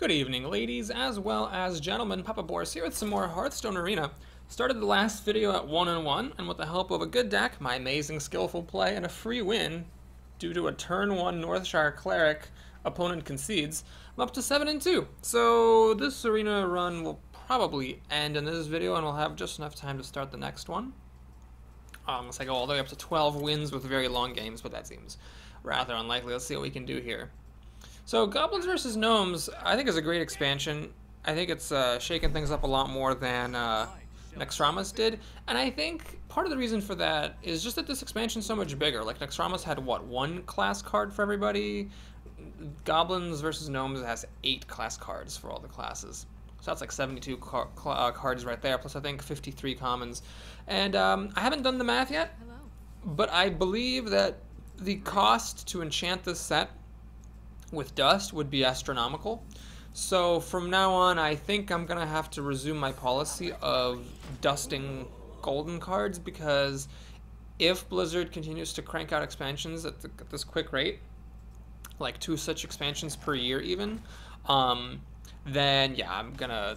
Good evening, ladies, as well as gentlemen. Papa Boris here with some more Hearthstone Arena. Started the last video at 1-1, and with the help of a good deck, my amazing skillful play, and a free win, due to a turn 1 Northshire Cleric, opponent concedes, I'm up to 7-2. So this arena run will probably end in this video, and we'll have just enough time to start the next one. Unless I go all the way up to 12 wins with very long games, but that seems rather unlikely. Let's see what we can do here. So Goblins versus Gnomes, I think, is a great expansion. I think it's shaken things up a lot more than Nextramas did, and I think part of the reason for that is just that this expansion is so much bigger. Like, Nextramas had, what, 1 class card for everybody? Goblins versus Gnomes has 8 class cards for all the classes. So that's like 72 cards right there, plus I think 53 commons. And I haven't done the math yet, but I believe that the cost to enchant this set with dust would be astronomical. So from now on, I think I'm gonna have to resume my policy of dusting golden cards, because if Blizzard continues to crank out expansions at this quick rate, like 2 such expansions per year even, then yeah, I'm gonna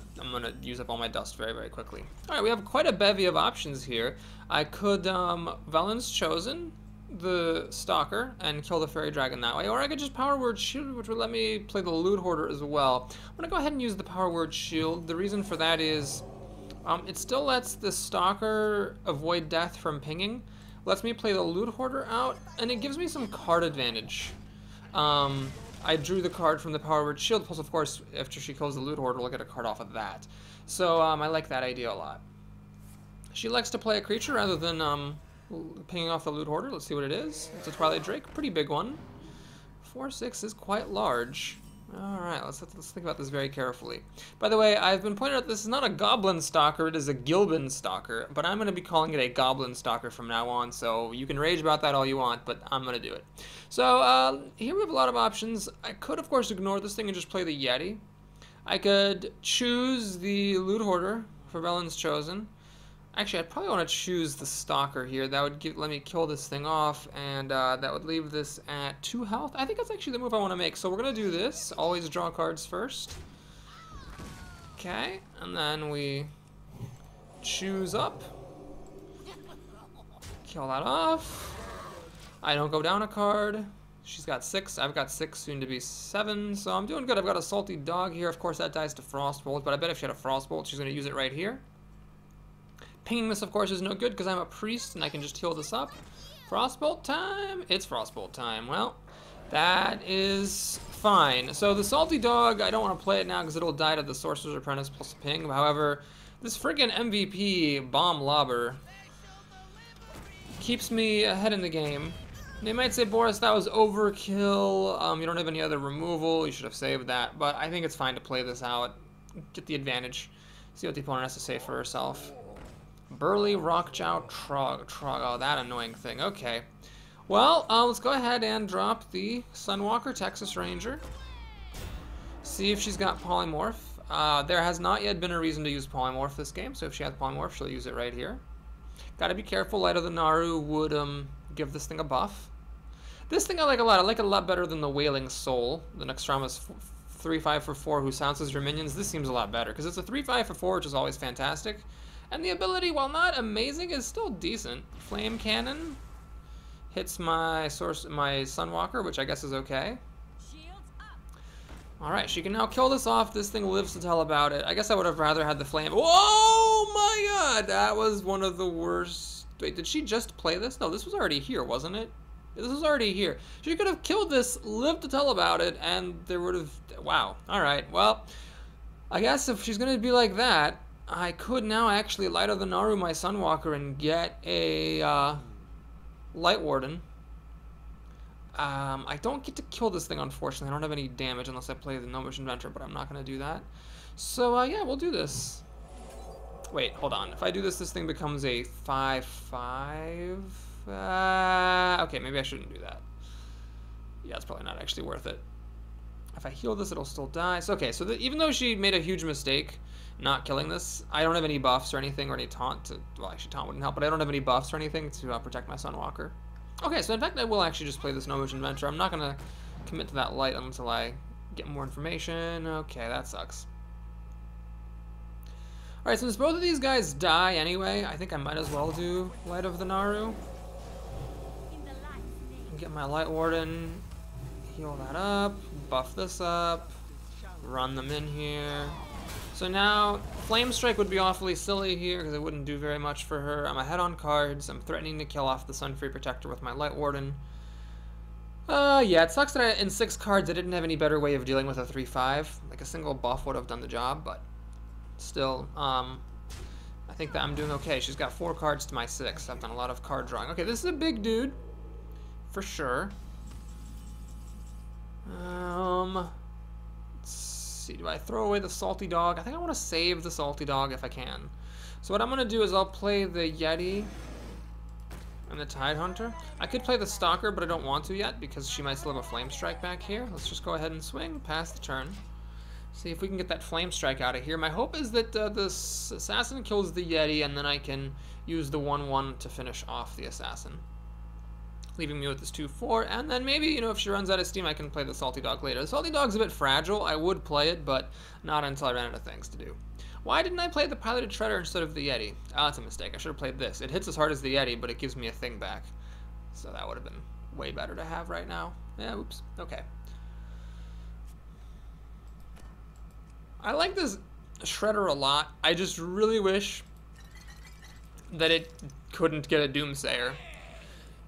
use up all my dust very, very quickly. All right, we have quite a bevy of options here. I could Velen's Chosen the Stalker and kill the Fairy Dragon that way, or I could just Power Word Shield, which would let me play the Loot Hoarder as well. I'm gonna go ahead and use the Power Word Shield. The reason for that is it still lets the Stalker avoid death from pinging, lets me play the Loot Hoarder out, and it gives me some card advantage. I drew the card from the Power Word Shield, plus of course after she kills the Loot Hoarder, we'll get a card off of that. So I like that idea a lot. She likes to play a creature rather than pinging off the Loot Hoarder. Let's see what it is. It's a Twilight Drake, pretty big one. 4/6 is quite large. Alright, let's think about this very carefully. By the way, I've been pointing out this is not a Goblin Stalker, it is a Gilbin Stalker, but I'm going to be calling it a Goblin Stalker from now on, so you can rage about that all you want, but I'm going to do it. So, here we have a lot of options. I could, of course, ignore this thing and just play the Yeti. I could choose the Loot Hoarder for Velen's Chosen. Actually, I'd probably want to choose the Stalker here. That would let me kill this thing off, and that would leave this at 2 health. I think that's actually the move I want to make. So we're going to do this. Always draw cards first. Okay, and then we choose up. Kill that off. I don't go down a card. She's got 6. I've got 6, soon to be 7. So I'm doing good. I've got a Salty Dog here. Of course, that dies to Frostbolt, but I bet if she had a Frostbolt, she's going to use it right here. Pinging this, of course, is no good because I'm a priest and I can just heal this up. Frostbolt time? It's Frostbolt time. Well, that is fine. So the Salty Dog, I don't want to play it now because it'll die to the Sorcerer's Apprentice plus ping. However, this friggin' MVP Bomb Lobber keeps me ahead in the game. They might say, Boris, that was overkill. You don't have any other removal. You should have saved that. But I think it's fine to play this out. Get the advantage. See what the opponent has to say for herself. Burly Rockjaw Trog. Oh, that annoying thing. Okay. Well, let's go ahead and drop the Sunwalker Texas Ranger. See if she's got Polymorph. There has not yet been a reason to use Polymorph this game, so if she has Polymorph, she'll use it right here. Gotta be careful. Light of the Naru would give this thing a buff. This thing I like a lot. I like it a lot better than the Wailing Soul, the Nextramas 3/5 for 4 who silences your minions. This seems a lot better, because it's a 3/5 for 4, which is always fantastic. And the ability, while not amazing, is still decent. Flame Cannon hits my Sunwalker, which I guess is okay. Alright, she can now kill this off. This thing lives to tell about it. I guess I would have rather had the flame. Whoa, my god! That was one of the worst. Wait, did she just play this? No, this was already here, wasn't it? This was already here. She could have killed this, lived to tell about it, and there would have... Wow. Alright, well, I guess if she's going to be like that, I could now actually Light of the Naru my Sunwalker and get a Light Warden. I don't get to kill this thing, unfortunately. I don't have any damage unless I play the Gnomish Inventor, but I'm not going to do that. So, yeah, we'll do this. Wait, hold on. If I do this, this thing becomes a 5/5. Okay, maybe I shouldn't do that. Yeah, it's probably not actually worth it. If I heal this, it'll still die. So, okay, so even though she made a huge mistake not killing this, I don't have any buffs or anything, or any taunt to... Well, actually, taunt wouldn't help, but I don't have any buffs or anything to protect my Sunwalker. Okay, so in fact, I will actually just play this Gnomish Inventor. I'm not going to commit to that light until I Get more information. Okay, that sucks. Alright, since both of these guys die anyway, I think I might as well do Light of the Naru. Get my Light Warden, heal that up, buff this up, run them in here. So now, Flame Strike would be awfully silly here because it wouldn't do very much for her. I'm ahead on cards, I'm threatening to kill off the Sunfree Protector with my Light Warden. Yeah, it sucks that in 6 cards I didn't have any better way of dealing with a 3-5. Like a single buff would have done the job, but still, I think that I'm doing okay. She's got 4 cards to my 6. I've done a lot of card drawing. Okay, this is a big dude. For sure. Let's see, do I throw away the Salty Dog? I think I want to save the Salty Dog if I can. So what I'm going to do is I'll play the Yeti and the Tide Hunter. I could play the Stalker, but I don't want to yet because she might still have a Flame Strike back here. Let's just go ahead and swing, pass the turn. See if we can get that Flame Strike out of here. My hope is that this Assassin kills the Yeti and then I can use the 1-1 to finish off the Assassin, leaving me with this 2-4, and then maybe, you know, if she runs out of steam, I can play the Salty Dog later. The Salty Dog's a bit fragile. I would play it, but not until I ran out of things to do. Why didn't I play the Piloted Shredder instead of the Yeti? Oh, that's a mistake. I should have played this. It hits as hard as the Yeti, but it gives me a thing back. So that would have been way better to have right now. Yeah, oops. Okay. I like this Shredder a lot. I just really wish that it couldn't get a Doomsayer.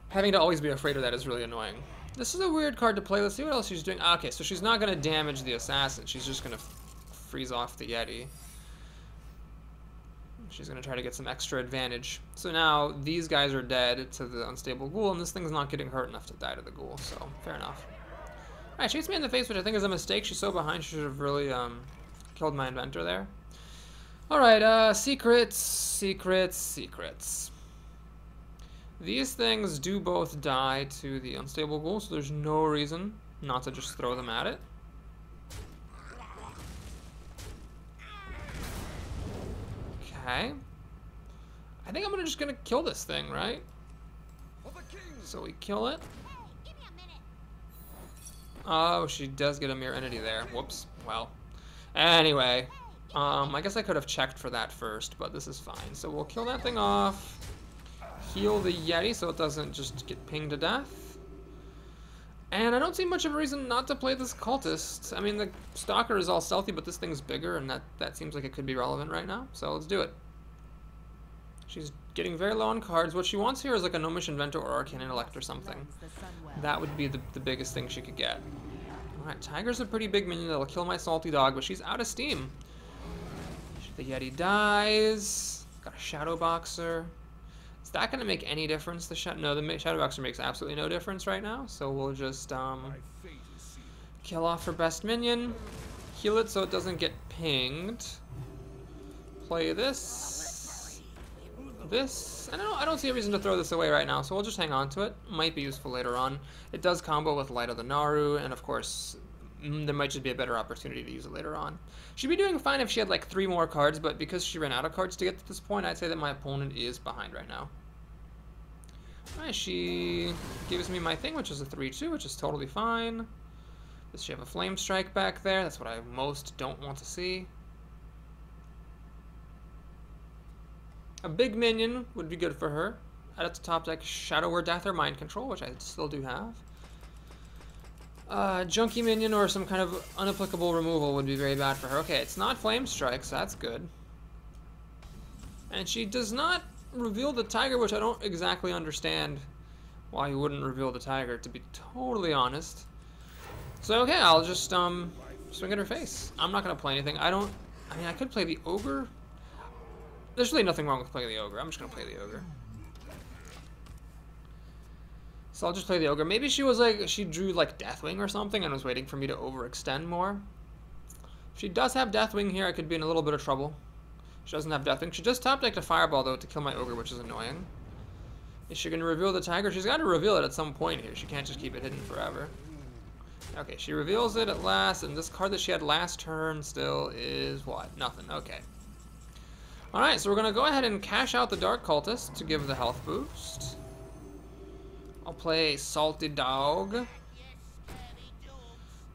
Having to always be afraid of that is really annoying. This is a weird card to play. Let's see what else she's doing. Okay, so she's not going to damage the Assassin. She's just going to freeze off the Yeti. She's going to try to get some extra advantage. So now these guys are dead to the Unstable Ghoul, and this thing's not getting hurt enough to die to the Ghoul, so fair enough. Alright, she hits me in the face, which I think is a mistake. She's so behind, she should have really killed my Inventor there. Alright, secrets, secrets, secrets. These things do both die to the Unstable Ghoul, so there's no reason not to just throw them at it. Okay. I think I'm just gonna kill this thing, right? So we kill it. Oh, she does get a Mirror Entity there. Whoops. Well. Anyway. I guess I could have checked for that first, but this is fine. So we'll kill that thing off. Heal the Yeti so it doesn't just get pinged to death. And I don't see much of a reason not to play this Cultist. I mean, the Stalker is all stealthy, but this thing's bigger, and that seems like it could be relevant right now. So let's do it. She's getting very low on cards. What she wants here is like a Gnomish Inventor or Arcane Intellect or something. That would be the biggest thing she could get. Alright, Tiger's a pretty big minion that'll kill my Salty Dog, but she's out of steam. The Yeti dies. Got a Shadow Boxer. Is that going to make any difference? No, the Shadow Boxer makes absolutely no difference right now. So we'll just kill off her best minion. Heal it so it doesn't get pinged. Play this. This. I don't see a reason to throw this away right now, so we'll just hang on to it. Might be useful later on. It does combo with Light of the Naru, and of course, there might just be a better opportunity to use it later on. She'd be doing fine if she had like 3 more cards, but because she ran out of cards to get to this point, I'd say that my opponent is behind right now. Alright, she gives me my thing, which is a 3-2, which is totally fine. Does she have a Flame Strike back there? That's what I most don't want to see. A big minion would be good for her. Add it to top deck Shadow or Death or Mind Control, which I still do have. Junky minion or some kind of unapplicable removal would be very bad for her. Okay, it's not Flame Strike, so that's good. And she does not reveal the Tiger, which I don't exactly understand why you wouldn't reveal the Tiger, to be totally honest. So okay, I'll just swing at her face. I'm not gonna play anything. I mean, I could play the Ogre. There's really nothing wrong with playing the Ogre. I'm just gonna play the Ogre. So I'll just play the Ogre. Maybe she was like, she drew like Deathwing or something and was waiting for me to overextend more. If she does have Deathwing here, I could be in a little bit of trouble. She doesn't have Deathwing. She just top decked a Fireball though to kill my Ogre, which is annoying. Is she gonna reveal the Tiger? She's gotta reveal it at some point here. She can't just keep it hidden forever. Okay, she reveals it at last, and this card that she had last turn still is what? Nothing. Okay. Alright, so we're gonna go ahead and cash out the Dark Cultist to give the health boost. I'll play Salty Dog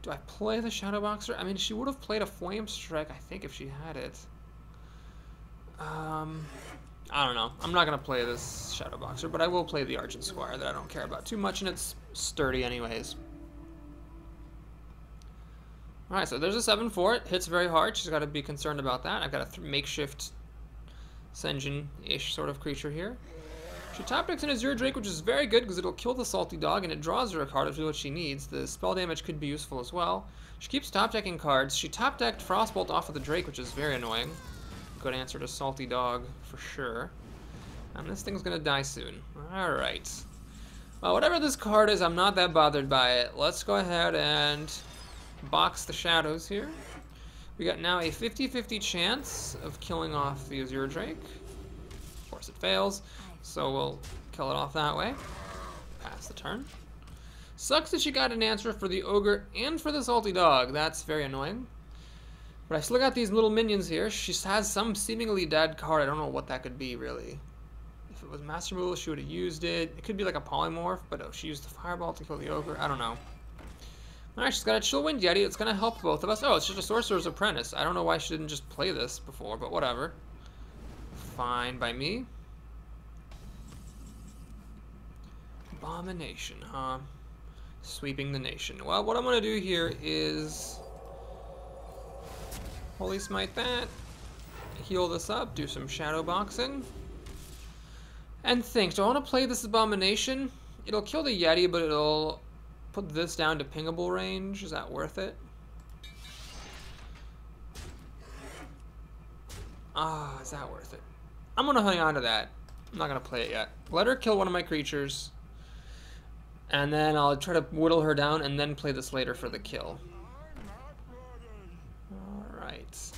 Do I play the Shadow Boxer? I mean, she would have played a Flame Strike, I think, if she had it. I don't know. I'm not going to play this Shadow Boxer, but I will play the Argent Squire that I don't care about too much, and it's sturdy anyways. Alright, so there's a 7-4. It hits very hard. She's got to be concerned about that. I've got a makeshift Senjin-ish sort of creature here. She top decks an Azure Drake, which is very good because it'll kill the Salty Dog, and it draws her a card to do what she needs. The spell damage could be useful as well. She keeps top decking cards. She top decked Frostbolt off of the Drake, which is very annoying. Good answer to Salty Dog for sure. And this thing's gonna die soon. Alright. Well, whatever this card is, I'm not that bothered by it. Let's go ahead and box the shadows here. We got now a 50-50 chance of killing off the Azure Drake. Of course it fails, so we'll kill it off that way. Pass the turn. Sucks that she got an answer for the Ogre and for the Salty Dog. That's very annoying. But I still got these little minions here. She has some seemingly dead card. I don't know what that could be, really. If it was Master Removal, she would have used it. It could be like a Polymorph, but oh, she used the Fireball to kill the Ogre. I don't know. Alright, she's got a Chillwind Yeti. It's going to help both of us. Oh, it's just a Sorcerer's Apprentice. I don't know why she didn't just play this before, but whatever. Fine by me. Abomination, huh? Sweeping the nation. Well, what I'm going to do here is Holy Smite that, heal this up, do some shadow boxing, and think, do I want to play this Abomination? It'll kill the Yeti, but it'll put this down to pingable range. Is that worth it? Is that worth it? I'm going to hang on to that. I'm not going to play it yet. Let her kill one of my creatures, and then I'll try to whittle her down and then play this later for the kill. Alright.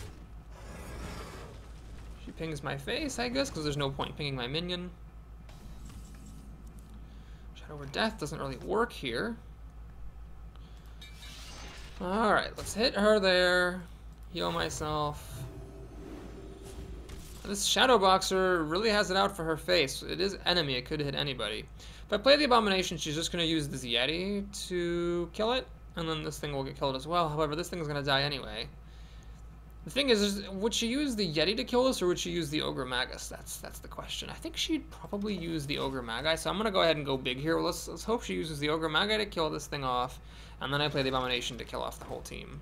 She pings my face, I guess, because there's no point pinging my minion. Shadow over Death doesn't really work here. Alright, let's hit her there. Heal myself. This Shadow Boxer really has it out for her face. It is enemy, it could hit anybody. If I play the Abomination, she's just going to use this Yeti to kill it, and then this thing will get killed as well. However, this thing's going to die anyway. The thing is, would she use the Yeti to kill this, or would she use the Ogre Magus? That's the question. I think she'd probably use the Ogre Magi, so I'm going to go ahead and go big here. Well, let's hope she uses the Ogre Magi to kill this thing off, and then I play the Abomination to kill off the whole team.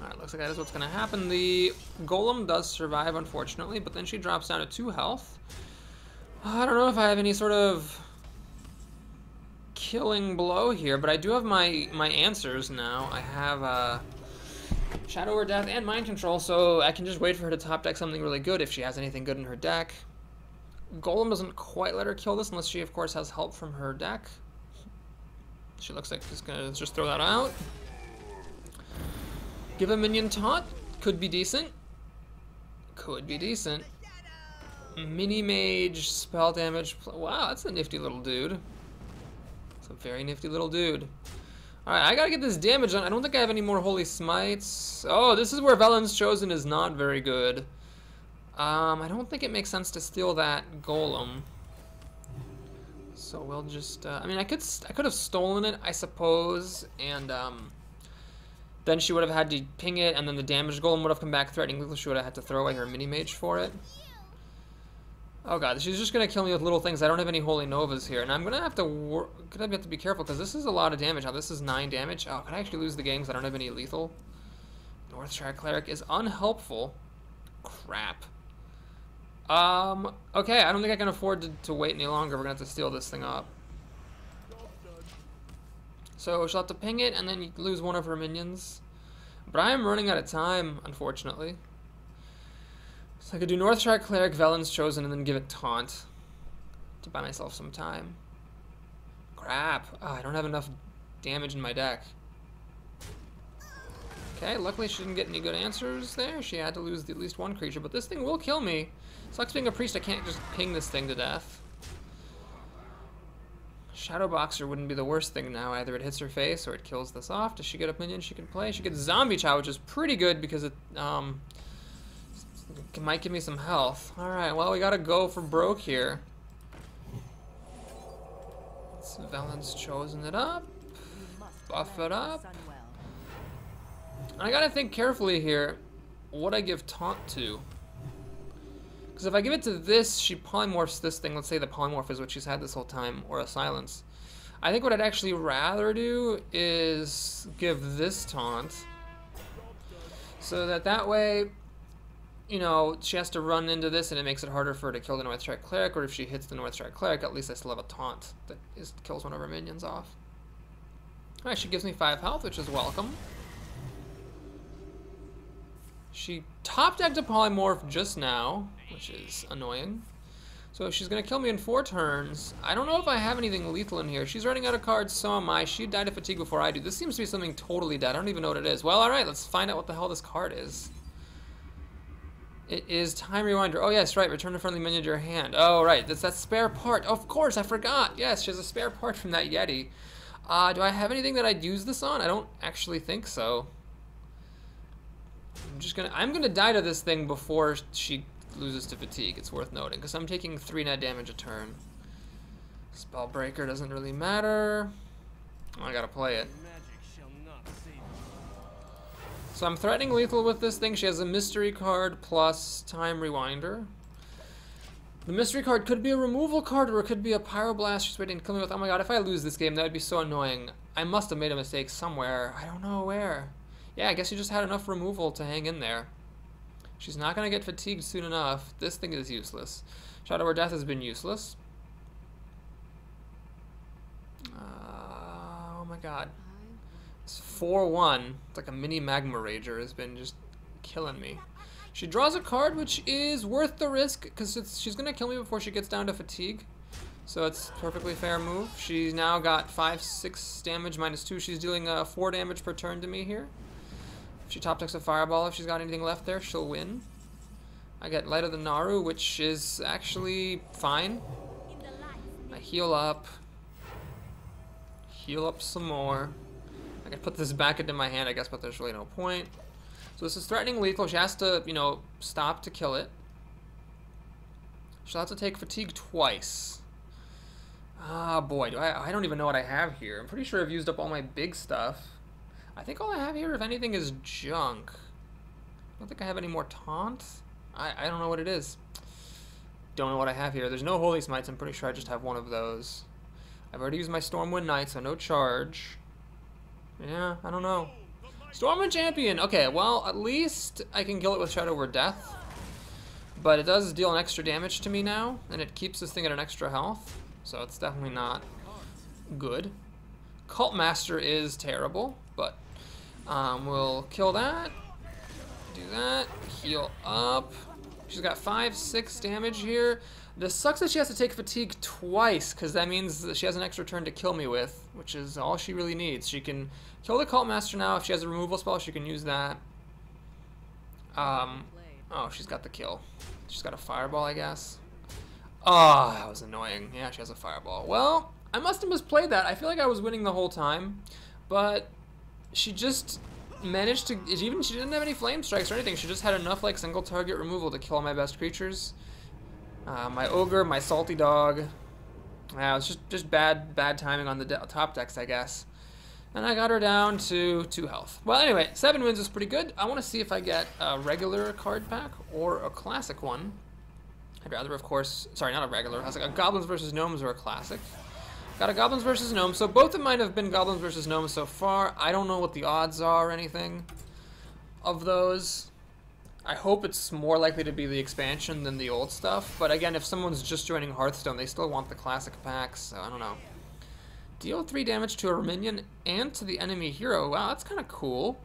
Alright, looks like that is what's going to happen. The Golem does survive, unfortunately, but then she drops down to 2 health. I don't know if I have any sort of killing blow here, but I do have my answers now. I have Shadow or Death and Mind Control, so I can just wait for her to top deck something really good if she has anything good in her deck. Golem doesn't quite let her kill this unless she, of course, has help from her deck. She looks like she's going to just throw that out. Give a minion taunt. Could be decent. Could be decent. Mini Mage, spell damage. Wow, that's a nifty little dude. It's a very nifty little dude. Alright, I gotta get this damage on. I don't think I have any more Holy Smites. Oh, this is where Velen's Chosen is not very good. I don't think it makes sense to steal that Golem. So we'll just, I mean, I could have stolen it, I suppose, and, then she would have had to ping it, and then the damaged Golem would have come back threatening. She would have had to throw away her mini-mage for it. Oh god, she's just going to kill me with little things. I don't have any Holy Novas here, and I'm going to have to be careful, because this is a lot of damage. Now, this is 9 damage. Oh, can I actually lose the game because I don't have any lethal? Northshire Cleric is unhelpful. Crap. Okay, I don't think I can afford to wait any longer. We're going to have to steal this thing up. So she'll have to ping it, and then you lose one of her minions. But I am running out of time, unfortunately. So I could do Northshire Cleric, Velen's Chosen, and then give it Taunt to buy myself some time. Crap. Oh, I don't have enough damage in my deck. Okay, luckily she didn't get any good answers there. She had to lose at least one creature, but this thing will kill me. Sucks being a priest, I can't just ping this thing to death. Shadow Boxer wouldn't be the worst thing now. Either it hits her face or it kills this off. Does she get a minion she can play? She gets Zombie Chow, which is pretty good because it might give me some health. Alright, well, we gotta go for broke here. Velen's Chosen it up. buff it up. And I gotta think carefully here what I give taunt to. Because if I give it to this, she polymorphs this thing. Let's say the polymorph is what she's had this whole time, or a silence. I think what I'd actually rather do is give this taunt. So that way, you know, she has to run into this and it makes it harder for her to kill the North Strike Cleric, or if she hits the North Strike Cleric, at least I still have a taunt that kills one of her minions off. Alright, she gives me 5 health, which is welcome. She top-decked a polymorph just now, which is annoying. So she's going to kill me in 4 turns. I don't know if I have anything lethal in here. She's running out of cards, so am I. She died of fatigue before I do. This seems to be something totally dead. I don't even know what it is. Well, alright, let's find out what the hell this card is. It is Time Rewinder. Oh, yes, right. Return a friendly minion to your hand. Oh, right. That's that spare part. Of course, I forgot. Yes, she has a spare part from that Yeti. Do I have anything that I'd use this on? I don't actually think so. I'm gonna die to this thing before she loses to fatigue. It's worth noting because I'm taking 3 net damage a turn. Spellbreaker doesn't really matter. Oh, I gotta play it. So I'm threatening lethal with this thing. She has a mystery card plus Time Rewinder. The mystery card could be a removal card or it could be a Pyroblast she's waiting to kill me with. Oh my god, if I lose this game, that would be so annoying. I must have made a mistake somewhere. I don't know where. Yeah, I guess she just had enough removal to hang in there. She's not going to get fatigued soon enough. This thing is useless. Shadow or Death has been useless. Oh my god. It's 4-1. It's like a mini Magma Rager has been just killing me. She draws a card which is worth the risk because she's going to kill me before she gets down to fatigue. So it's a perfectly fair move. She's now got 5-6 damage minus 2. She's dealing 4 damage per turn to me here. If she top decks a Fireball, if she's got anything left there, she'll win. I get Light of the Naru, which is actually fine. I heal up. Heal up some more. I can put this back into my hand, I guess, but there's really no point. So this is threatening lethal. She has to, you know, stop to kill it. She'll have to take fatigue twice. Ah, boy, I don't even know what I have here. I'm pretty sure I've used up all my big stuff. I think all I have here, if anything, is junk. I don't think I have any more taunts. I don't know what it is. Don't know what I have here. There's no Holy Smites. I'm pretty sure I just have one of those. I've already used my Stormwind Knight, so no charge. Yeah, I don't know. Stormwind Champion! Okay, well, at least I can kill it with Shadow or Death. But it does deal an extra damage to me now, and it keeps this thing at an extra health. So it's definitely not good. Cult Master is terrible, but we'll kill that. Do that. Heal up. She's got 5-6 damage here. This sucks that she has to take fatigue twice, because that means that she has an extra turn to kill me with, which is all she really needs. She can kill the Cult Master now. If she has a removal spell, she can use that. Oh, she's got the kill. She's got a Fireball, I guess. Oh, that was annoying. Yeah, she has a Fireball. Well, I must have misplayed that. I feel like I was winning the whole time, but she just managed to, she didn't have any Flame Strikes or anything. She just had enough like single target removal to kill all my best creatures. My Ogre, my Salty Dog. Yeah, it was just bad timing on the top decks, I guess. And I got her down to 2 health. Well, anyway, 7 wins is pretty good. I want to see if I get a regular card pack or a classic one. I'd rather, of course, sorry, not a regular. I was like a Goblins versus Gnomes or a classic. Got a Goblins versus Gnomes, so both of mine have been Goblins versus Gnomes so far. I don't know what the odds are or anything of those. I hope it's more likely to be the expansion than the old stuff, but again, if someone's just joining Hearthstone, they still want the classic packs, so I don't know. Deal 3 damage to a minion and to the enemy hero. Wow, that's kind of cool.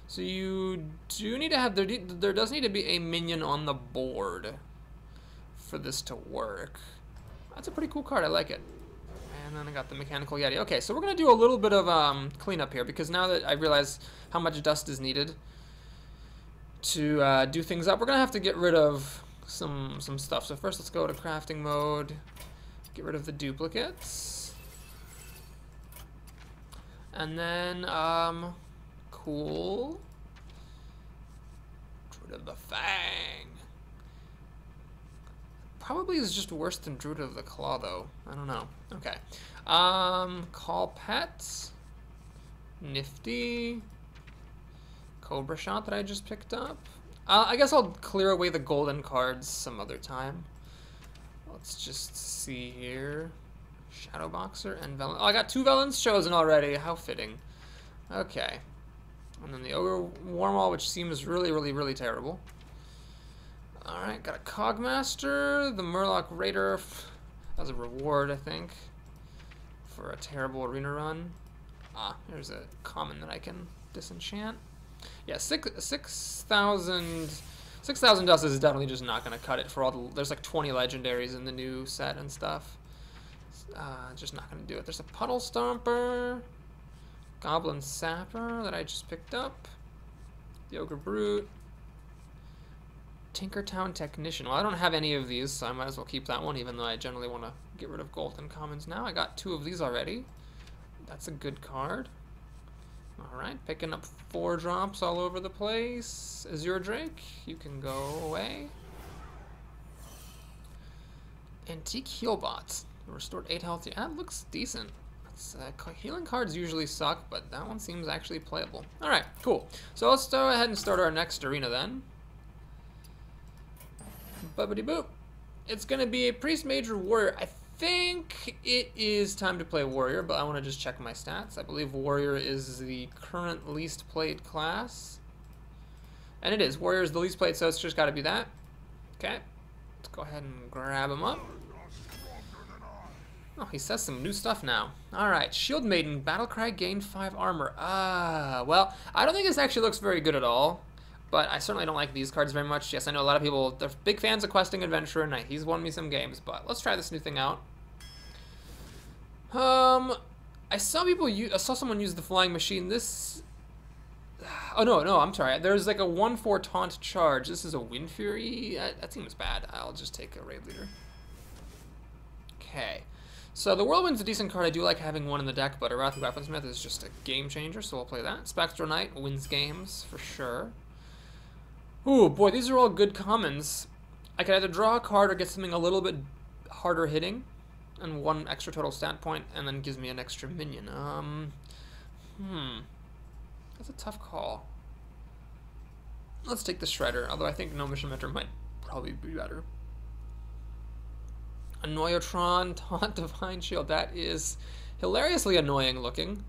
So you do need to have, there does need to be a minion on the board for this to work. That's a pretty cool card, I like it. And then I got the Mechanical Yeti. Okay, so we're going to do a little bit of cleanup here, because now that I realize how much dust is needed to do things up, we're going to have to get rid of some stuff. So first let's go to crafting mode, get rid of the duplicates. And then, cool. Druid of the Fang. Probably is just worse than Druid of the Claw, though. I don't know. Okay. Call pets. Nifty. Cobra Shot that I just picked up. I guess I'll clear away the golden cards some other time. Let's just see here. Shadow Boxer and Velen. Oh, I got 2 Velens chosen already. How fitting. Okay. And then the Ogre Warmaul, which seems really, really, really terrible. Alright, got a Cogmaster. The Murloc Raider as a reward, I think, for a terrible arena run. Ah, there's a common that I can disenchant. Yeah, 6,000 dust is definitely just not going to cut it for all the... There's like 20 legendaries in the new set and stuff. Just not going to do it. There's a Puddle Stomper. Goblin Sapper that I just picked up. The Ogre Brute. Tinkertown Technician. Well, I don't have any of these, so I might as well keep that one, even though I generally want to get rid of golden commons now. I got 2 of these already. That's a good card. Alright, picking up 4 drops all over the place. Azure Drake, you can go away. Antique Healbot. Restored 8 health. Yeah, that looks decent. Healing cards usually suck, but that one seems actually playable. Alright, cool. So let's go ahead and start our next arena then. Bubbity boop. It's going to be a Priest Major Warrior. I think it is time to play Warrior, but I want to just check my stats. I believe Warrior is the current least played class. And it is. Warrior is the least played, so it's just got to be that. Okay. Let's go ahead and grab him up. Oh, he says some new stuff now. Alright, Shield Maiden, Battlecry gained 5 armor. Well, I don't think this actually looks very good at all. But I certainly don't like these cards very much. Yes, I know a lot of people, they're big fans of Questing Adventurer, and he's won me some games, but let's try this new thing out. I saw someone use the Flying Machine. This... Oh, no, I'm sorry. There's like a 1/4 Taunt Charge. This is a Wind Fury. That seems bad. I'll just take a Raid Leader. Okay. So the Whirlwind's a decent card. I do like having one in the deck, but a Wrathy Weaponsmith is just a game changer, so we'll play that. Spectral Knight wins games for sure. Ooh, boy, these are all good commons. I could either draw a card or get something a little bit harder hitting, and 1 extra total stat point, and then gives me an extra minion. That's a tough call. Let's take the Shredder, although I think Gnomish Emitter might probably be better. Annoyotron, Taunt, Divine Shield. That is hilariously annoying looking.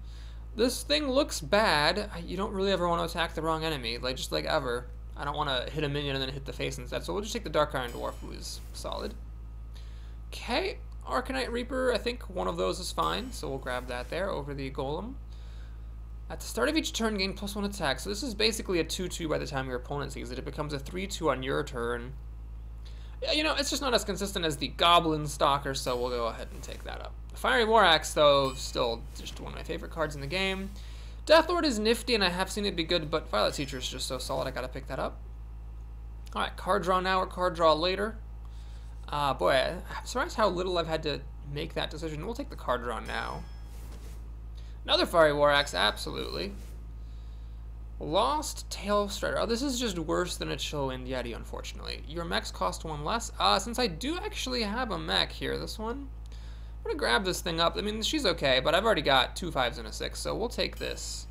This thing looks bad. You don't really ever want to attack the wrong enemy, just like ever. I don't want to hit a minion and then hit the face instead, so we'll just take the Dark Iron Dwarf, who is solid. Okay, Arcanite Reaper, I think one of those is fine, so we'll grab that there over the Golem. At the start of each turn, gain +1 attack, so this is basically a 2/2 by the time your opponent sees it. It becomes a 3/2 on your turn. Yeah, you know, it's just not as consistent as the Goblin Stalker, so we'll go ahead and take that up. Fiery War Axe, though, still just one of my favorite cards in the game. Deathlord is nifty, and I have seen it be good, but Violet Teacher is just so solid, I gotta pick that up. Alright, card draw now or card draw later. Boy, I'm surprised how little I've had to make that decision. We'll take the card draw now. Another Fiery War Axe, absolutely. Lost Tail Strider. Oh, this is just worse than a Chillwind Yeti, unfortunately. Your mechs cost 1 less. Since I do actually have a mech here, this one, I'm gonna grab this thing up. I mean, she's okay, but I've already got 2 5s and a 6, so we'll take this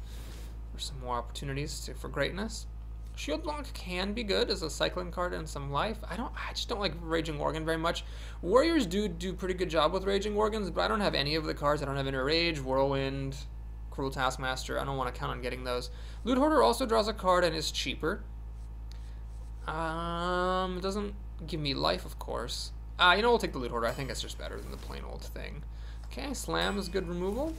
for some more opportunities for greatness. Shield Block can be good as a cycling card and some life. I just don't like Raging Worgen very much. Warriors do pretty good job with Raging Worgens, but I don't have any of the cards. I don't have Inner Rage, Whirlwind, Cruel Taskmaster. I don't want to count on getting those. Loot Hoarder also draws a card and is cheaper. It doesn't give me life, of course. You know, we'll take the Loot Hoarder. I think it's just better than the plain old thing. Okay, Slam is good removal.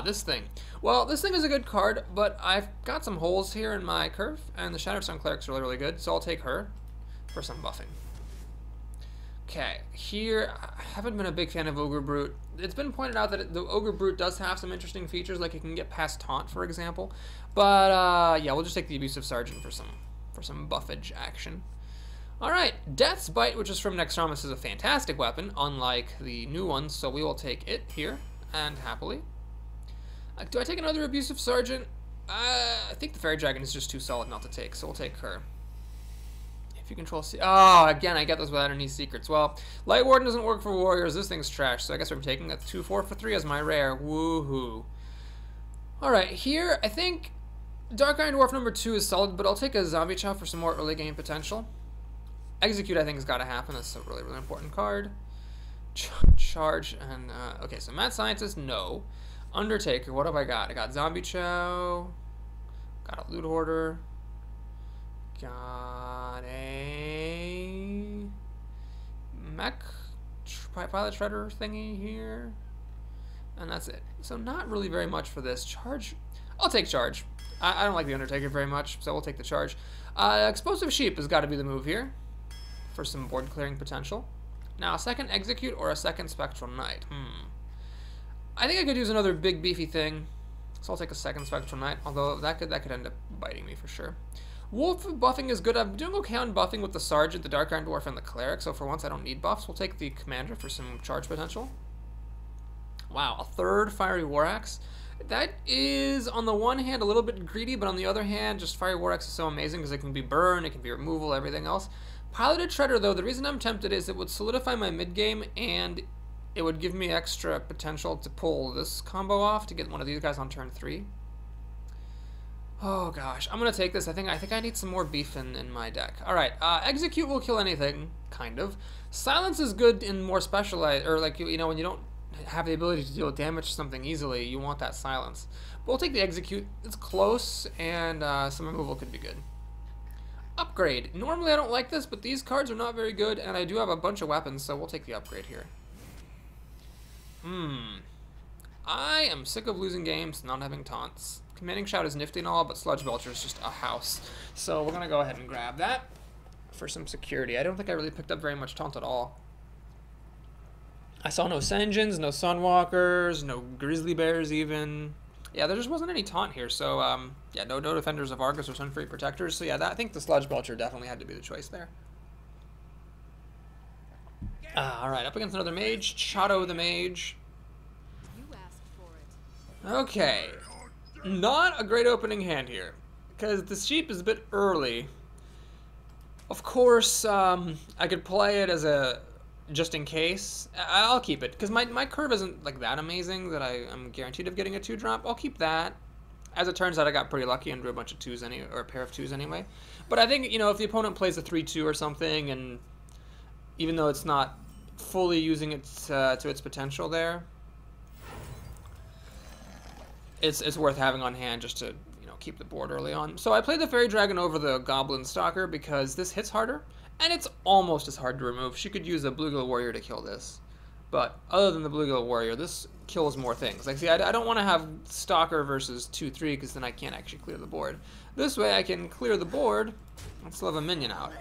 This thing. Well, this thing is a good card, but I've got some holes here in my curve, and the Shatterstone Cleric's really, really good, so I'll take her for some buffing. Okay, here, I haven't been a big fan of Ogre Brute. It's been pointed out that the Ogre Brute does have some interesting features, like it can get past Taunt, for example. But, yeah, we'll just take the Abusive Sergeant for some buffage action. Alright, Death's Bite, which is from Nexarmus, is a fantastic weapon, unlike the new ones, so we will take it here, and happily. Do I take another Abusive Sergeant? I think the Fairy Dragon is just too solid not to take, so we'll take her. If you control... Oh, again, I get those without any secrets. Well, Light Warden doesn't work for Warriors. This thing's trash, so I guess I'm taking that 2/4 for 3 as my rare. Woohoo. Alright, here, I think Dark Iron Dwarf number 2 is solid, but I'll take a Zombie Chow for some more early game potential. Execute, I think, has got to happen. That's a really, really important card. Charge, and, okay, so Mad Scientist, no. Undertaker, what have I got? I got Zombie Chow, got a Loot Hoarder, got a Mech Pilot Shredder thingy here, and that's it. So not really very much for this. Charge, I'll take Charge. I don't like the Undertaker very much, so we'll take the Charge. Explosive Sheep has got to be the move here for some board clearing potential. Now, a second Execute or a second Spectral Knight. I think I could use another big beefy thing, so I'll take a second Spectral Knight, although that could end up biting me for sure. Wolf buffing is good. I'm doing okay on buffing with the Sergeant, the Dark Iron Dwarf, and the Cleric, so for once I don't need buffs. We'll take the Commander for some charge potential. Wow, a third Fiery War Axe. That is, on the one hand, a little bit greedy, but on the other hand, just Fiery War Axe is so amazing because it can be burn, it can be removal, everything else. Piloted Shredder, though, the reason I'm tempted is it would solidify my mid-game, and it would give me extra potential to pull this combo off to get one of these guys on turn 3. Oh gosh, I'm gonna take this. I think I need some more beef in my deck. All right, Execute will kill anything, kind of. Silence is good in more specialized, or like you know when you don't have the ability to deal damage to something easily, you want that silence. But we'll take the Execute. It's close, and some removal could be good. Upgrade. Normally I don't like this, but these cards are not very good, and I do have a bunch of weapons, so we'll take the upgrade here. I am sick of losing games, not having taunts. Commanding Shout is nifty and all, but Sludge Belcher is just a house. So we're going to go ahead and grab that for some security. I don't think I really picked up very much taunt at all. I saw no Senjins, no Sunwalkers, no Grizzly Bears even. Yeah, there just wasn't any taunt here, so yeah, no Defenders of Argus or Sunfree Protectors. So yeah, I think the Sludge Belcher definitely had to be the choice there. Alright, up against another Mage, Chato the Mage. Okay, not a great opening hand here, because the Sheep is a bit early. Of course, I could play it as a just in case. I'll keep it, because my curve isn't like that amazing that I'm guaranteed of getting a 2-drop. I'll keep that. As it turns out, I got pretty lucky and drew a bunch of 2s anyway, or a pair of 2s anyway. But I think, you know, if the opponent plays a 3-2 or something, and even though it's not fully using it to its potential there, it's worth having on hand just to, you know, keep the board early on. So I played the Fairy Dragon over the Goblin Stalker because this hits harder, and it's almost as hard to remove. She could use a Bluegill Warrior to kill this. But other than the Bluegill Warrior, this kills more things. Like, see, I don't want to have Stalker versus 2-3 because then I can't actually clear the board. This way I can clear the board and still have a minion out.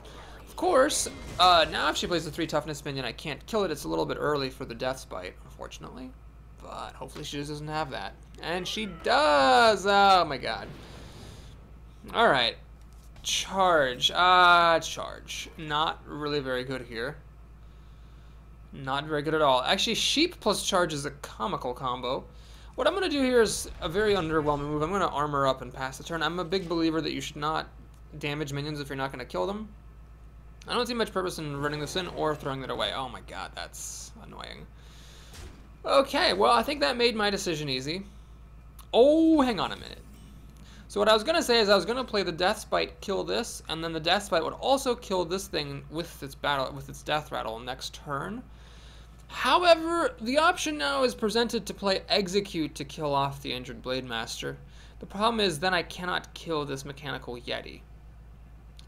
Of course, now if she plays a 3 toughness minion, I can't kill it. It's a little bit early for the Death's Bite, unfortunately. But hopefully she just doesn't have that. And she does! Oh my god. Alright. Charge. Charge. Not really very good here. Not very good at all. Actually, Sheep plus Charge is a comical combo. What I'm going to do here is a very underwhelming move. I'm going to armor up and pass the turn. I'm a big believer that you should not damage minions if you're not going to kill them. I don't see much purpose in running this in or throwing it away. Oh my god, that's annoying. Okay, well, I think that made my decision easy. Oh, hang on a minute. So what I was going to say is I was going to play the Death's Bite, kill this, and then the Death's Bite would also kill this thing with its Death Rattle next turn. However, the option now is presented to play Execute to kill off the injured Blade Master. The problem is then I cannot kill this Mechanical Yeti.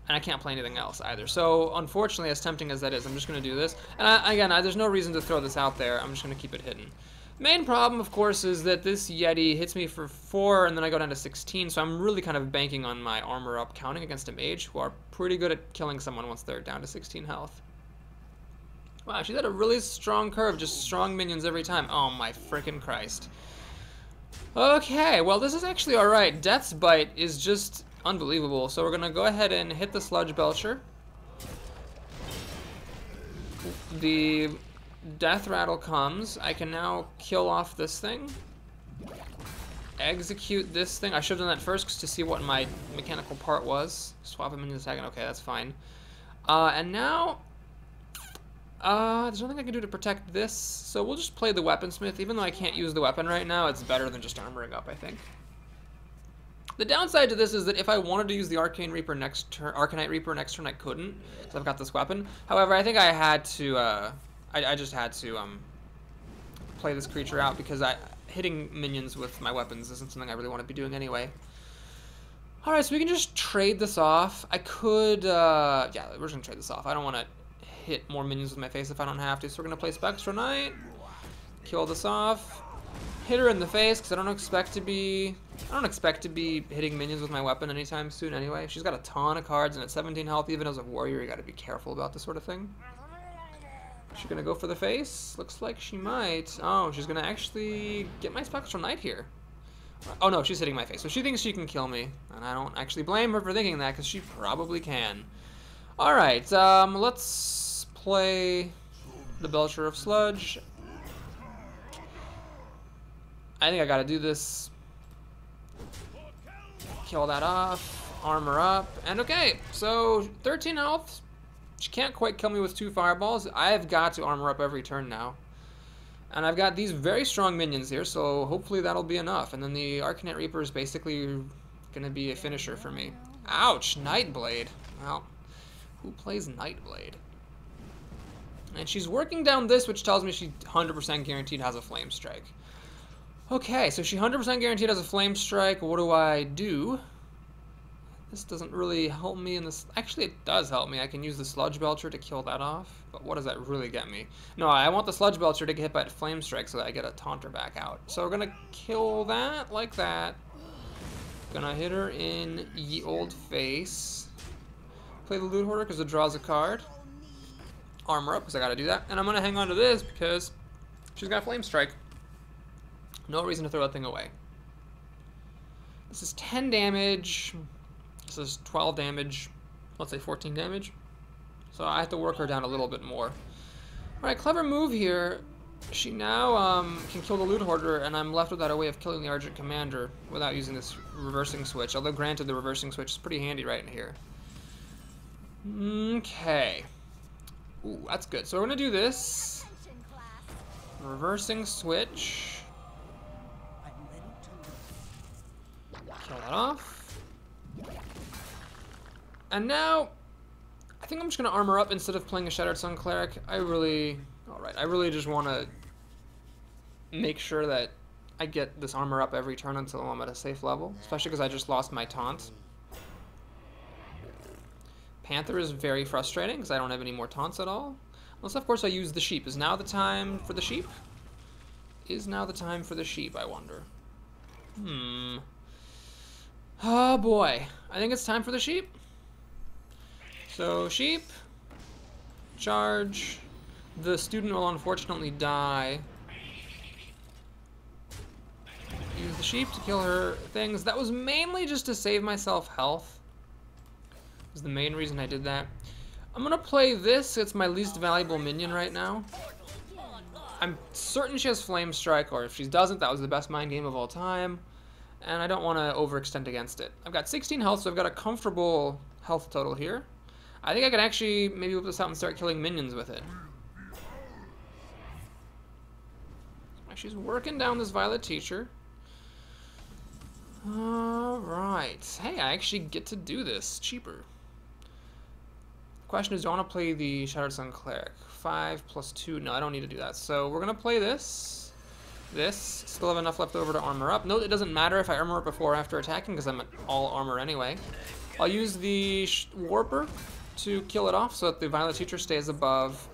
And I can't play anything else either. So, unfortunately, as tempting as that is, I'm just going to do this. And again, there's no reason to throw this out there. I'm just going to keep it hidden. Main problem, of course, is that this Yeti hits me for 4, and then I go down to 16, so I'm really kind of banking on my armor up counting against a mage, who are pretty good at killing someone once they're down to 16 health. Wow, she's had a really strong curve, just strong minions every time. Oh my frickin' Christ. Okay, well, this is actually alright. Death's Bite is just unbelievable, so we're going to go ahead and hit the Sludge Belcher. The Death Rattle comes. I can now kill off this thing. Execute this thing. I should have done that first to see what my mechanical part was. Swap him in a second. Okay, that's fine. And now, there's nothing I can do to protect this, so we'll just play the Weaponsmith. Even though I can't use the weapon right now, it's better than just armoring up, I think. The downside to this is that if I wanted to use the Arcanite Reaper next turn, I couldn't, because I've got this weapon. However, I think I had to, I just had to play this creature out because hitting minions with my weapons isn't something I really want to be doing anyway. All right, so we can just trade this off. I could, yeah, we're just gonna trade this off. I don't want to hit more minions with my face if I don't have to, so we're gonna play Spectral Knight, kill this off. Hit her in the face because I don't expect to be hitting minions with my weapon anytime soon anyway. She's got a ton of cards and at 17 health, even as a warrior, you got to be careful about this sort of thing. Is she gonna go for the face? Looks like she might. Oh, she's gonna actually get my Spectral Knight here. Oh no, she's hitting my face, so she thinks she can kill me, and I don't actually blame her for thinking that because she probably can. All right, let's play the Belcher of Sludge. I think I gotta do this. Kill that off, armor up, and okay, so 13 health. She can't quite kill me with 2 fireballs. I've got to armor up every turn now. And I've got these very strong minions here, so hopefully that'll be enough. And then the Arcanite Reaper is basically gonna be a finisher for me. Ouch, Nightblade. Well, who plays Nightblade? And she's working down this, which tells me she 100% guaranteed has a Flame Strike. Okay, so she 100% guaranteed has a Flame Strike. What do I do? This doesn't really help me in this. Actually, it does help me. I can use the Sludge Belcher to kill that off. But what does that really get me? No, I want the Sludge Belcher to get hit by a Flame Strike so that I get a Taunter back out. So we're going to kill that like that. Gonna hit her in ye old face. Play the Loot Hoarder because it draws a card. Armor up because I got to do that. And I'm going to hang on to this because she's got a Flame Strike. No reason to throw that thing away. This is 10 damage. This is 12 damage. Let's say 14 damage. So I have to work her down a little bit more. Alright, clever move here. She now can kill the Loot Hoarder, and I'm left without a way of killing the Argent Commander without using this reversing switch. Although, granted, the reversing switch is pretty handy right in here. Okay. Ooh, that's good. So we're going to do this. Reversing switch. Kill that off. And now, I think I'm just going to armor up instead of playing a Shattered Sun Cleric. Alright, I really just want to make sure that I get this armor up every turn until I'm at a safe level. Especially because I just lost my taunt. Panther is very frustrating because I don't have any more taunts at all. Unless, of course, I use the sheep. Is now the time for the sheep? Is now the time for the sheep, I wonder. Oh boy, I think it's time for the sheep. So sheep, charge. The student will unfortunately die. Use the sheep to kill her things. That was mainly just to save myself health. Is the main reason I did that. I'm gonna play this. It's my least valuable minion right now. I'm certain she has Flame Strike, or if she doesn't, that was the best mind game of all time. And I don't want to overextend against it. I've got 16 health, so I've got a comfortable health total here. I think I can actually maybe whip this out and start killing minions with it. She's working down this Violet Teacher. Alright. Hey, I actually get to do this cheaper. The question is, do I want to play the Shattered Sun Cleric? 5 plus 2. No, I don't need to do that. So we're going to play this. Still have enough left over to armor up. Note it doesn't matter if I armor up before or after attacking because I'm at all armor anyway. I'll use the Warper to kill it off so that the Violet Teacher stays above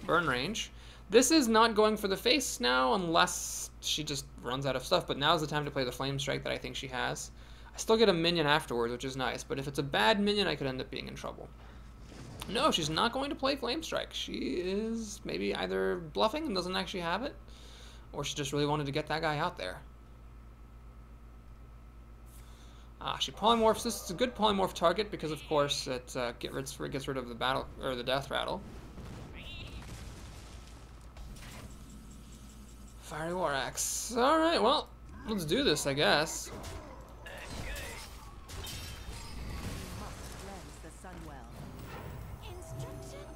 burn range. This is not going for the face now unless she just runs out of stuff, but now's the time to play the Flame Strike that I think she has. I still get a minion afterwards, which is nice, but if it's a bad minion, I could end up being in trouble. No, she's not going to play Flame Strike. She is maybe either bluffing and doesn't actually have it, or she just really wanted to get that guy out there. She polymorphs. This is a good polymorph target because, of course, it gets rid of the battle or the death rattle. Fiery War Axe. All right, well, let's do this, I guess.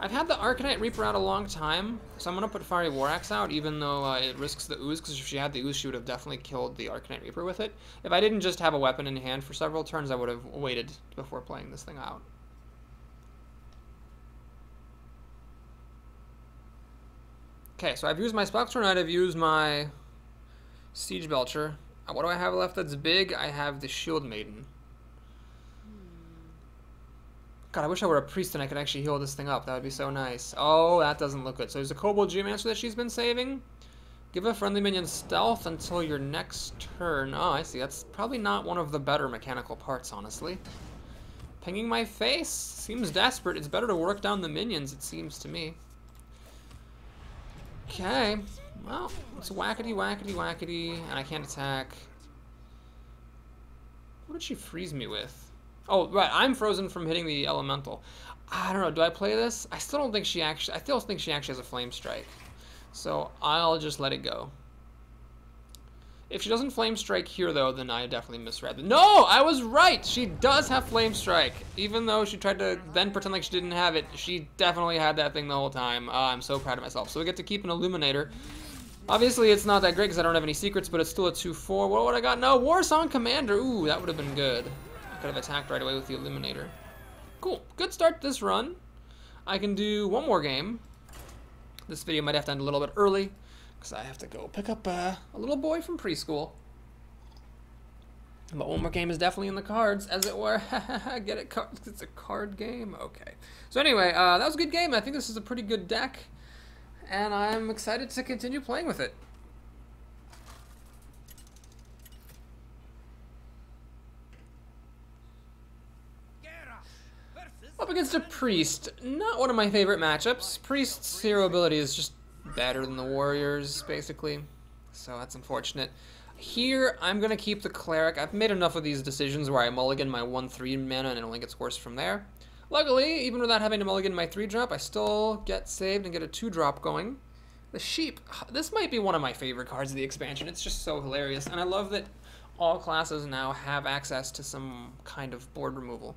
I've had the Arcanite Reaper out a long time, so I'm going to put Fiery War Axe out, even though it risks the Ooze, because if she had the Ooze, she would have definitely killed the Arcanite Reaper with it. If I didn't just have a weapon in hand for several turns, I would have waited before playing this thing out. Okay, so I've used my Spectral Knight, I've used my Siege Belcher. What do I have left that's big? I have the Shield Maiden. God, I wish I were a priest and I could actually heal this thing up. That would be so nice. Oh, that doesn't look good. So there's a Kobold Geomancer that she's been saving. Give a friendly minion stealth until your next turn. Oh, I see. That's probably not one of the better mechanical parts, honestly. Pinging my face seems desperate. It's better to work down the minions, it seems to me. Okay. Well, it's whackety, whackety, whackety, and I can't attack. What did she freeze me with? Oh, right, I'm frozen from hitting the elemental. I don't know, do I play this? I still think she actually has a Flame Strike. So I'll just let it go. If she doesn't Flame Strike here, though, then I definitely misread it. No, I was right! She does have Flame Strike. Even though she tried to then pretend like she didn't have it, she definitely had that thing the whole time. I'm so proud of myself. So we get to keep an Illuminator. Obviously, it's not that great because I don't have any secrets, but it's still a 2-4. What would I got? No, War Song Commander. Ooh, that would have been good. Could have attacked right away with the Illuminator. Cool. Good start to this run. I can do one more game. This video might have to end a little bit early because I have to go pick up a little boy from preschool. But one more game is definitely in the cards, as it were. Get it? It's a card game? Okay. So anyway, that was a good game. I think this is a pretty good deck, and I'm excited to continue playing with it. Up against a Priest, not one of my favorite matchups. Priest's hero ability is just better than the Warriors, basically, so that's unfortunate. Here, I'm going to keep the Cleric. I've made enough of these decisions where I mulligan my 1-3 mana and it only gets worse from there. Luckily, even without having to mulligan my 3-drop, I still get saved and get a 2-drop going. The Sheep, this might be one of my favorite cards of the expansion. It's just so hilarious, and I love that all classes now have access to some kind of board removal.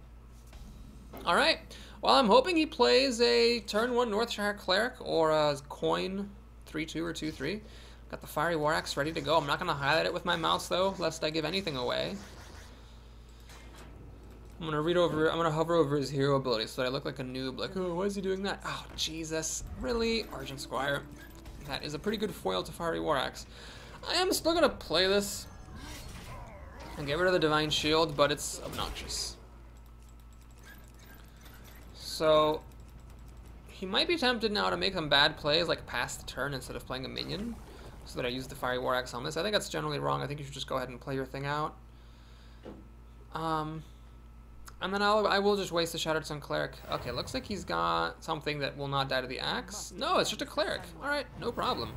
Alright, well, I'm hoping he plays a turn 1 Northshire Cleric or a Coin 3-2 or 2-3. Got the Fiery War Axe ready to go. I'm not going to highlight it with my mouse, though, lest I give anything away. I'm going to hover over his hero ability so that I look like a noob. Like, oh, why is he doing that? Oh, Jesus. Really? Argent Squire. That is a pretty good foil to Fiery War Axe. I am still going to play this and get rid of the Divine Shield, but it's obnoxious. So, he might be tempted now to make some bad plays, like pass the turn instead of playing a minion, so that I use the Fiery War Axe on this. I think that's generally wrong. I think you should just go ahead and play your thing out. And then I will just waste the Shattered Sun Cleric. Okay, looks like he's got something that will not die to the axe. No, it's just a Cleric. Alright, no problem.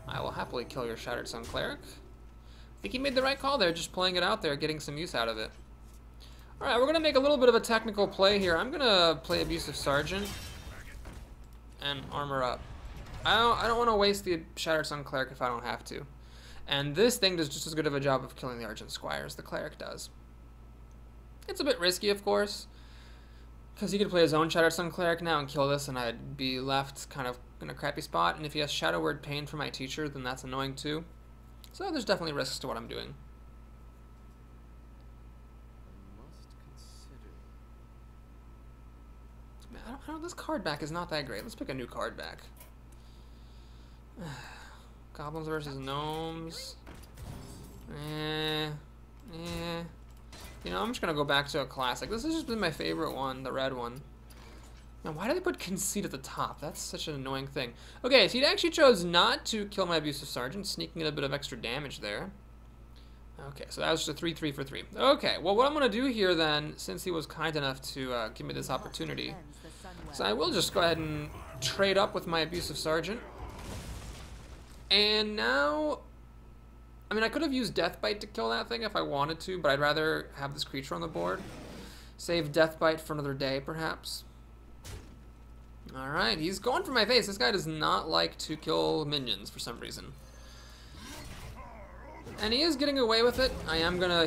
I will happily kill your Shattered Sun Cleric. I think he made the right call there, just playing it out there, getting some use out of it. Alright, we're going to make a little bit of a technical play here. I'm going to play Abusive Sergeant and armor up. I don't want to waste the Shattered Sun Cleric if I don't have to. And this thing does just as good of a job of killing the Argent Squire as the Cleric does. It's a bit risky, of course, because he could play his own Shattered Sun Cleric now and kill this, and I'd be left kind of in a crappy spot. And if he has Shadow Word Pain for my teacher, then that's annoying too. So there's definitely risks to what I'm doing. I don't know, this card back is not that great. Let's pick a new card back. Goblins versus Gnomes. You know, I'm just going to go back to a classic. This has just been my favorite one, the red one. Now, why do they put Conceit at the top? That's such an annoying thing. Okay, so he actually chose not to kill my Abusive Sergeant, sneaking in a bit of extra damage there. Okay, so that was just a 3-3 for 3. Okay, well, what I'm going to do here then, since he was kind enough to give me this opportunity, so I will just go ahead and trade up with my Abusive Sergeant. And now, I mean, I could have used Deathbite to kill that thing if I wanted to, but I'd rather have this creature on the board. Save Deathbite for another day, perhaps. Alright, he's going for my face. This guy does not like to kill minions for some reason. And he is getting away with it.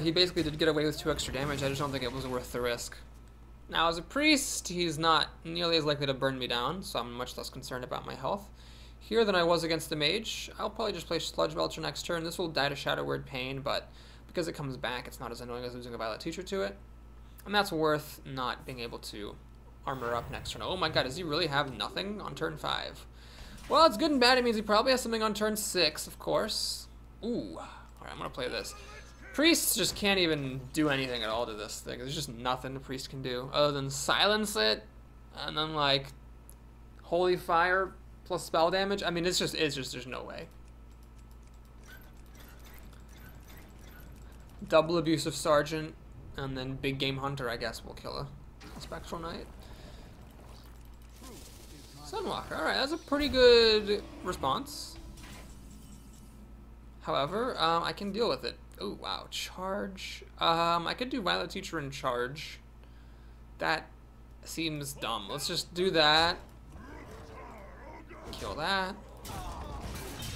He basically did get away with 2 extra damage. I just don't think it was worth the risk. Now, as a priest, he's not nearly as likely to burn me down, so I'm much less concerned about my health here than I was against the mage. I'll probably just play Sludge Belcher next turn. This will die to Shadow Word Pain, but because it comes back, it's not as annoying as losing a Violet Teacher to it. And that's worth not being able to armor up next turn. Oh my god, does he really have nothing on turn 5? Well, it's good and bad. It means he probably has something on turn 6, of course. Ooh. Alright, I'm going to play this. Priests just can't even do anything at all to this thing. There's just nothing the priest can do other than silence it and then, like, Holy Fire plus spell damage. I mean, it's just there's no way. Double Abusive Sergeant and then Big Game Hunter, I guess, will kill a Spectral Knight. Sunwalker, alright, that's a pretty good response. However, I can deal with it. Oh, wow, charge. I could do Violet Teacher and charge. That seems dumb. Let's just do that. Kill that.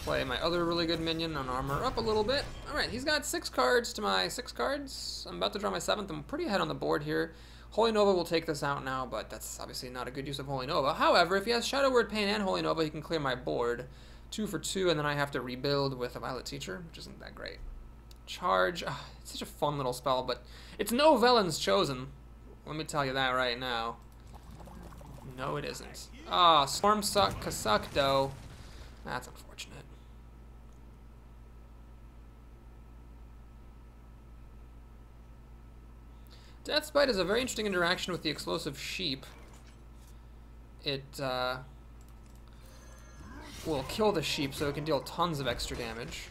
Play my other really good minion on armor up a little bit. Alright, he's got 6 cards to my 6 cards. I'm about to draw my 7th. I'm pretty ahead on the board here. Holy Nova will take this out now, but that's obviously not a good use of Holy Nova. However, if he has Shadow Word Pain and Holy Nova, he can clear my board. 2 for 2, and then I have to rebuild with a Violet Teacher, which isn't that great. Charge. It's such a fun little spell, but it's no Velen's Chosen. Let me tell you that right now. No, it isn't. Ah, Storm Suck Kasuck, though. That's unfortunate. Deathbite is a very interesting interaction with the Explosive Sheep. It will kill the sheep, so it can deal tons of extra damage.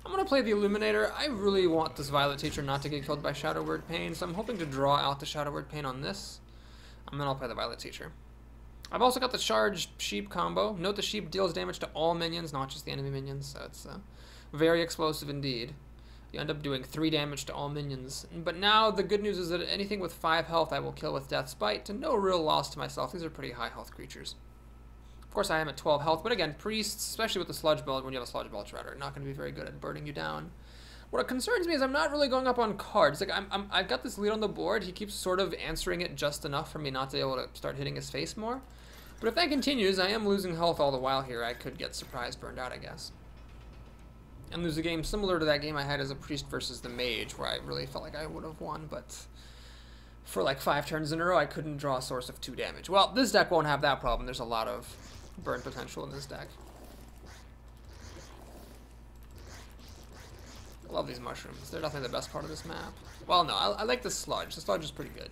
I'm going to play the Illuminator. I really want this Violet Teacher not to get killed by Shadow Word Pain, so I'm hoping to draw out the Shadow Word Pain on this. And then I'll play the Violet Teacher. I've also got the Charge Sheep combo. Note the sheep deals damage to all minions, not just the enemy minions, so it's very explosive indeed. You end up doing 3 damage to all minions. But now the good news is that anything with 5 health I will kill with Death's Bite to no real loss to myself. These are pretty high health creatures. Of course I am at 12 health, but again, priests, especially with the Sludge Belt, when you have a Sludge Belcher, are not going to be very good at burning you down. What concerns me is I'm not really going up on cards. Like I've got this lead on the board. He keeps sort of answering it just enough for me not to be able to start hitting his face more. But if that continues, I am losing health all the while here. I could get surprise burned out, I guess. And lose a game similar to that game I had as a priest versus the mage, where I really felt like I would have won, but for like 5 turns in a row, I couldn't draw a source of 2 damage. Well, this deck won't have that problem. There's a lot of burn potential in this deck. I love these mushrooms. They're definitely the best part of this map. Well, no, I like the sludge. The sludge is pretty good.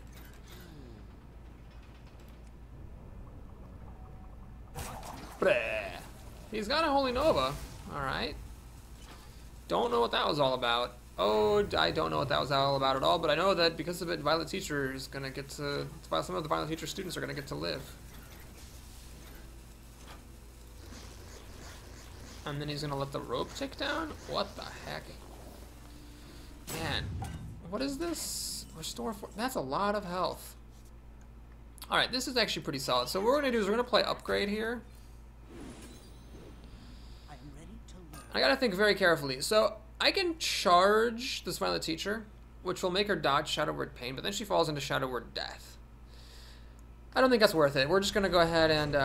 Bleh. He's got a Holy Nova. Alright. Don't know what that was all about. Oh, I don't know what that was all about at all, but I know that because of it, Violet Teacher is going to get to... Some of the Violet Teacher students are going to get to live. And then he's going to let the rope tick down? What the heck? Man, what is this? Restore 4. That's a lot of health. Alright, this is actually pretty solid. So what we're going to do is we're going to play Upgrade here. I got to think very carefully. So I can charge this Violet Teacher, which will make her dodge Shadow Word Pain, but then she falls into Shadow Word Death. I don't think that's worth it. We're just going to go ahead and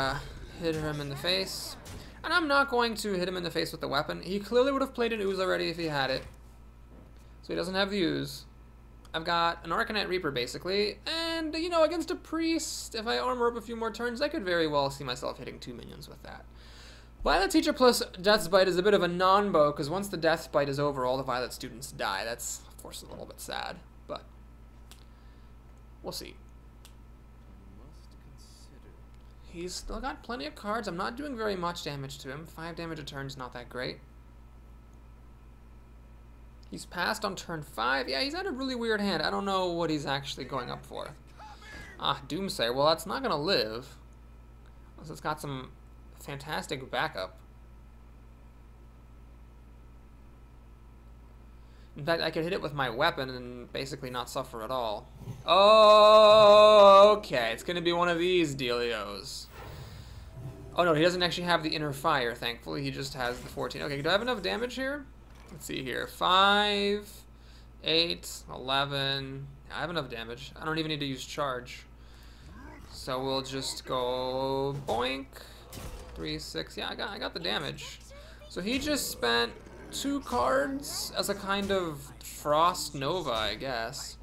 hit him in the face. And I'm not going to hit him in the face with the weapon. He clearly would have played an Ooze already if he had it. So he doesn't have the Ooze. I've got an Arcanite Reaper, basically. And, you know, against a Priest, if I armor up a few more turns, I could very well see myself hitting 2 minions with that. Violet Teacher plus Death's Bite is a bit of a non-bow, because once the Death's Bite is over, all the Violet students die. That's, of course, a little bit sad, but we'll see. He's still got plenty of cards. I'm not doing very much damage to him. 5 damage a turn is not that great. He's passed on turn 5. Yeah, he's had a really weird hand. I don't know what he's actually going up for. Ah, Doomsayer. Well, that's not going to live. Unless it's got some fantastic backup. In fact, I could hit it with my weapon and basically not suffer at all. Oh, okay. It's going to be one of these dealios. Oh, no, he doesn't actually have the inner fire, thankfully. He just has the 14. Okay, do I have enough damage here? Let's see here. 5, 8, 11. I have enough damage. I don't even need to use charge. So we'll just go boink. 3, 6. Yeah, I got the damage. So he just spent 2 cards as a kind of Frost Nova, I guess.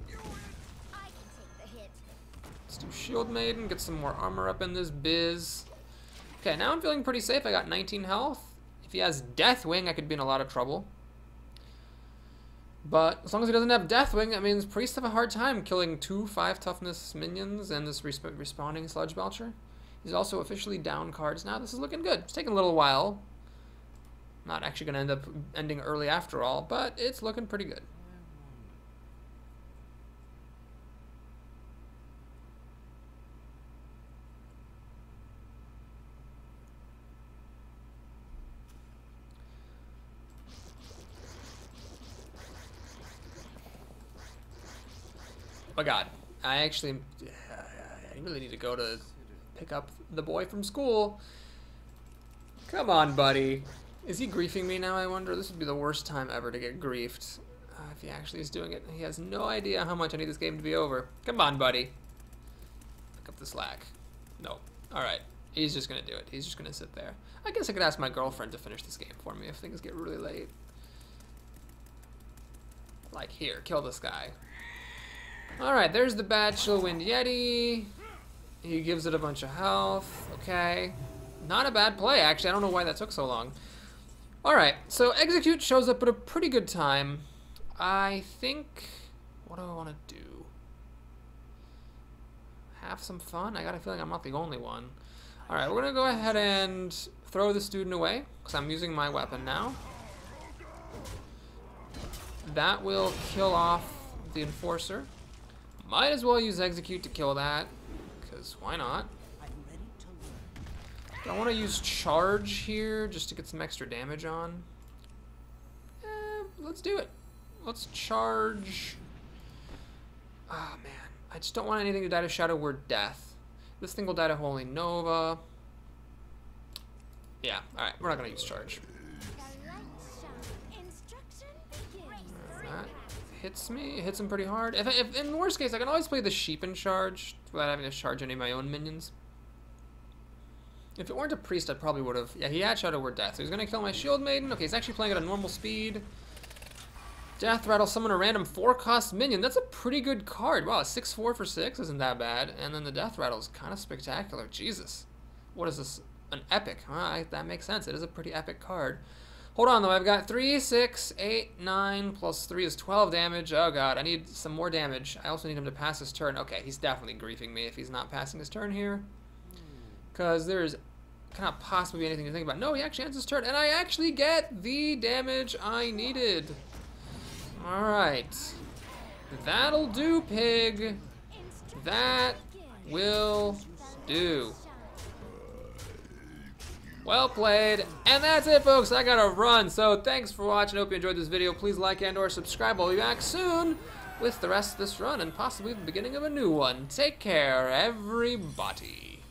Let's do Shield Maiden, get some more armor up in this biz. Okay, now I'm feeling pretty safe. I got 19 health. If he has Deathwing, I could be in a lot of trouble. But as long as he doesn't have Deathwing, that means priests have a hard time killing 2 5 toughness minions and this respawning Sludge Belcher. He's also officially down cards now. This is looking good. It's taking a little while. Not actually going to end up ending early after all, but it's looking pretty good. Oh my god, I really need to go to pick up the boy from school. Come on, buddy. Is he griefing me now, I wonder? This would be the worst time ever to get griefed. If he actually is doing it. He has no idea how much I need this game to be over. Come on, buddy. Pick up the slack. No. Alright. He's just gonna do it. He's just gonna sit there. I guess I could ask my girlfriend to finish this game for me if things get really late. Like, here, kill this guy. Alright, there's the bad Chillwind Yeti. He gives it a bunch of health. Okay. Not a bad play, actually. I don't know why that took so long. Alright, so Execute shows up at a pretty good time. I think... What do I want to do? Have some fun? I got a feeling I'm not the only one. Alright, we're going to go ahead and throw the student away, because I'm using my weapon now. That will kill off the Enforcer. Might as well use Execute to kill that, because why not? Do I want to use Charge here just to get some extra damage on? Let's do it. Let's charge. Ah, man. I just don't want anything to die to Shadow Word Death. This thing will die to Holy Nova. Yeah, alright. We're not going to use Charge. That hits me. It hits him pretty hard. If in the worst case, I can always play the Sheep in Charge without having to charge any of my own minions. If it weren't a priest, I probably would have. Yeah, he had Shadow Word Death. So he's going to kill my Shield Maiden. Okay, he's actually playing at a normal speed. Death Rattle, summon a random 4-cost minion. That's a pretty good card. Wow, a 6/4 for 6 isn't that bad. And then the Death Rattle is kind of spectacular. Jesus. What is this? An epic. That makes sense. It is a pretty epic card. Hold on, though. I've got 3, 6, 8, 9, plus 3 is 12 damage. Oh, God. I need some more damage. I also need him to pass his turn. Okay, he's definitely griefing me if he's not passing his turn here. Because there's cannot possibly be anything to think about. No, he actually ends his turn, and I actually get the damage I needed. Alright. That'll do, pig. That will do. Well played. And that's it, folks. I gotta run. So thanks for watching. Hope you enjoyed this video. Please like and or subscribe. I'll be back soon with the rest of this run and possibly the beginning of a new one. Take care, everybody.